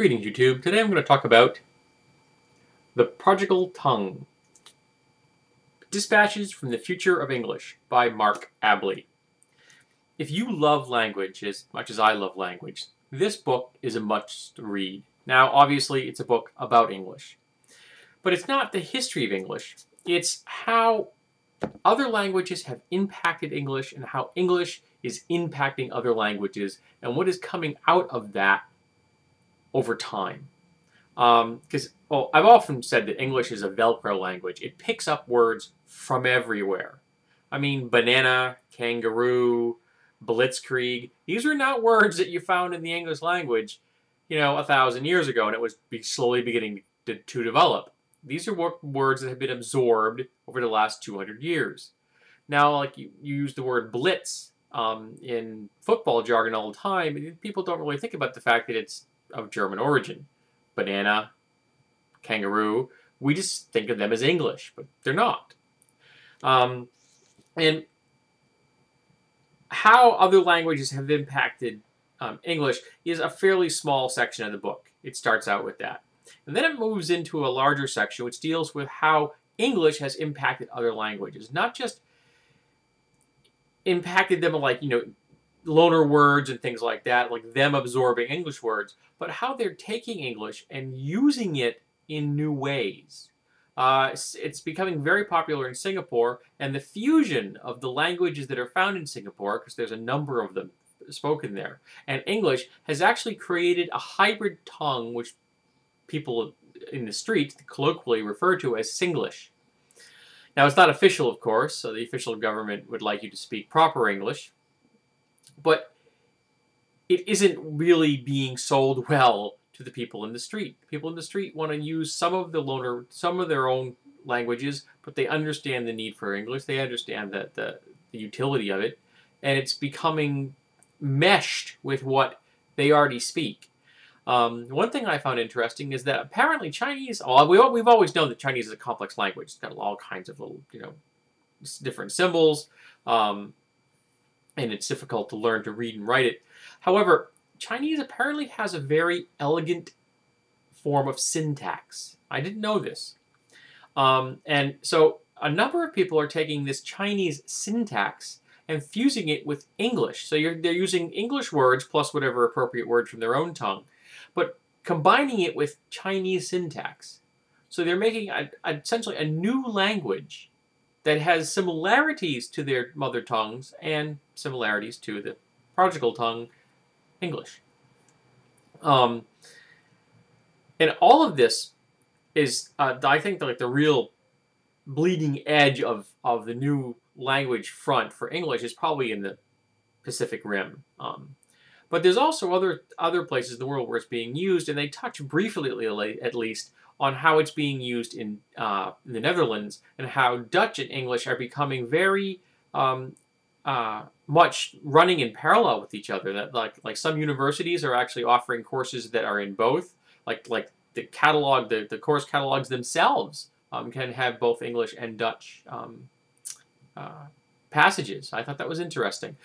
Greetings, YouTube. Today I'm going to talk about The Prodigal Tongue. Dispatches from the Future of English by Mark Abley. If you love language as much as I love language, this book is a must-read. Now, obviously, it's a book about English. But it's not the history of English. It's how other languages have impacted English and how English is impacting other languages and what is coming out of that over time. Because I've often said that English is a Velcro language. It picks up words from everywhere. I mean, banana, kangaroo, blitzkrieg. These are not words that you found in the English language, 1,000 years ago, and it was slowly beginning to develop. These are words that have been absorbed over the last 200 years. Now, like you use the word blitz in football jargon all the time, people don't really think about the fact that it's of German origin. Banana, kangaroo, we just think of them as English, but they're not. And how other languages have impacted English is a fairly small section of the book. It starts out with that. And then it moves into a larger section which deals with how English has impacted other languages. Not just impacted them like, loaner words and things like that, like them absorbing English words, but how they're taking English and using it in new ways. It's becoming very popular in Singapore, and the fusion of the languages that are found in Singapore, because there's a number of them spoken there, and English has actually created a hybrid tongue which people in the street colloquially refer to as Singlish. Now, it's not official, of course, so the official government would like you to speak proper English, but it isn't really being sold well to the people in the street. People in the street want to use some of their own languages, but they understand the need for English. They understand that the utility of it, and it's becoming meshed with what they already speak. One thing I found interesting is that apparently Chinese, we've always known that Chinese is a complex language. It's got all kinds of little, different symbols, and it's difficult to learn to read and write it. However, Chinese apparently has a very elegant form of syntax. I didn't know this. And so a number of people are taking this Chinese syntax and fusing it with English. So they're using English words plus whatever appropriate word from their own tongue, but combining it with Chinese syntax. So they're making essentially a new language that has similarities to their mother tongues and similarities to the Prodigal Tongue, English. And all of this is, I think, like the real bleeding edge of the new language front for English is probably in the Pacific Rim. But there's also other places in the world where it's being used, and they touch briefly, at least, on how it's being used in the Netherlands, and how Dutch and English are becoming very much running in parallel with each other. That like some universities are actually offering courses that are in both, like the catalog, the course catalogs themselves can have both English and Dutch passages. I thought that was interesting.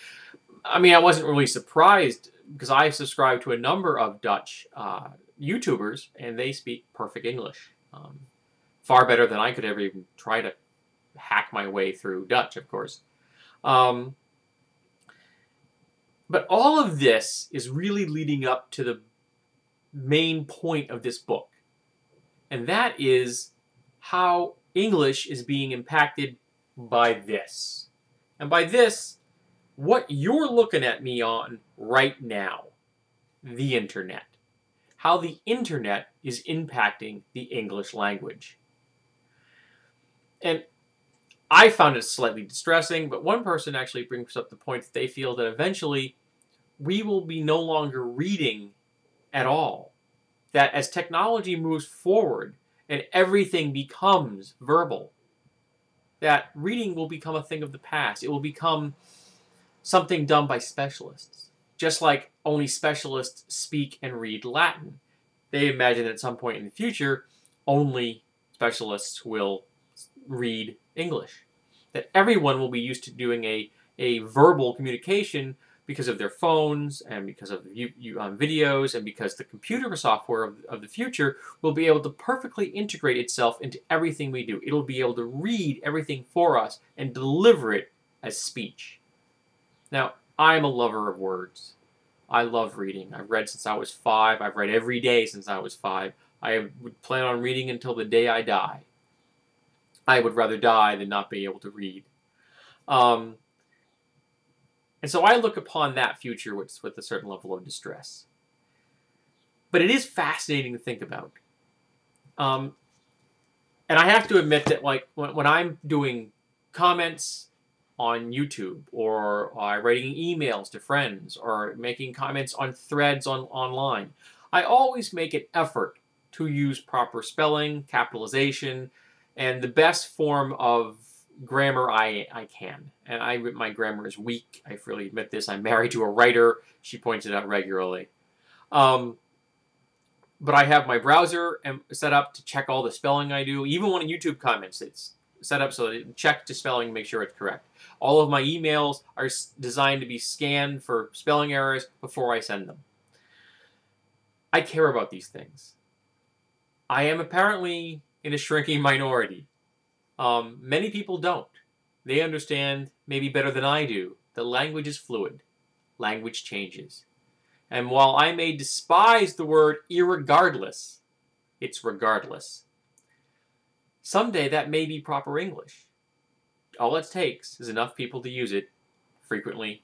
I mean, I wasn't really surprised because I subscribe to a number of Dutch YouTubers, and they speak perfect English. Far better than I could ever even try to hack my way through Dutch, of course. But all of this is really leading up to the main point of this book. And that is how English is being impacted by this. And by this, what you're looking at me on right now, the internet. How the internet is impacting the English language. And I found it slightly distressing, but one person actually brings up the point that they feel that eventually we will be no longer reading at all. That as technology moves forward and everything becomes verbal, that reading will become a thing of the past. It will become something done by specialists. Just like only specialists speak and read Latin. They imagine that at some point in the future, only specialists will read English. That everyone will be used to doing a verbal communication because of their phones and because of videos and because the computer software of the future will be able to perfectly integrate itself into everything we do. It'll be able to read everything for us and deliver it as speech. Now, I'm a lover of words. I love reading. I've read since I was 5. I've read every day since I was 5. I would plan on reading until the day I die. I would rather die than not be able to read. And so I look upon that future with a certain level of distress. But it is fascinating to think about. And I have to admit that, like, when I'm doing comments on YouTube, or writing emails to friends, or making comments on threads online, I always make an effort to use proper spelling, capitalization, and the best form of grammar I can. And my grammar is weak. I freely admit this. I'm married to a writer. She points it out regularly. But I have my browser set up to check all the spelling I do. Even when YouTube comments, it's set up so that it checks the spelling, make sure it's correct. All of my emails are designed to be scanned for spelling errors before I send them. I care about these things. I am apparently in a shrinking minority. Many people don't. They understand, maybe better than I do, that language is fluid. Language changes. And while I may despise the word irregardless, it's regardless. Someday that may be proper English. All it takes is enough people to use it frequently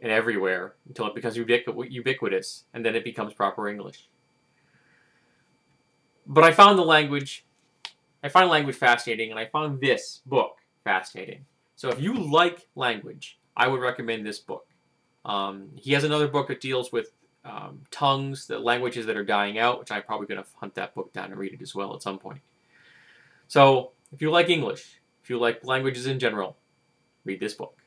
and everywhere until it becomes ubiquitous, and then it becomes proper English. But I find language fascinating, and I found this book fascinating. So if you like language, I would recommend this book. He has another book that deals with tongues, the languages that are dying out, which I'm probably going to hunt that book down and read it as well at some point. So if you like English, if you like languages in general, read this book.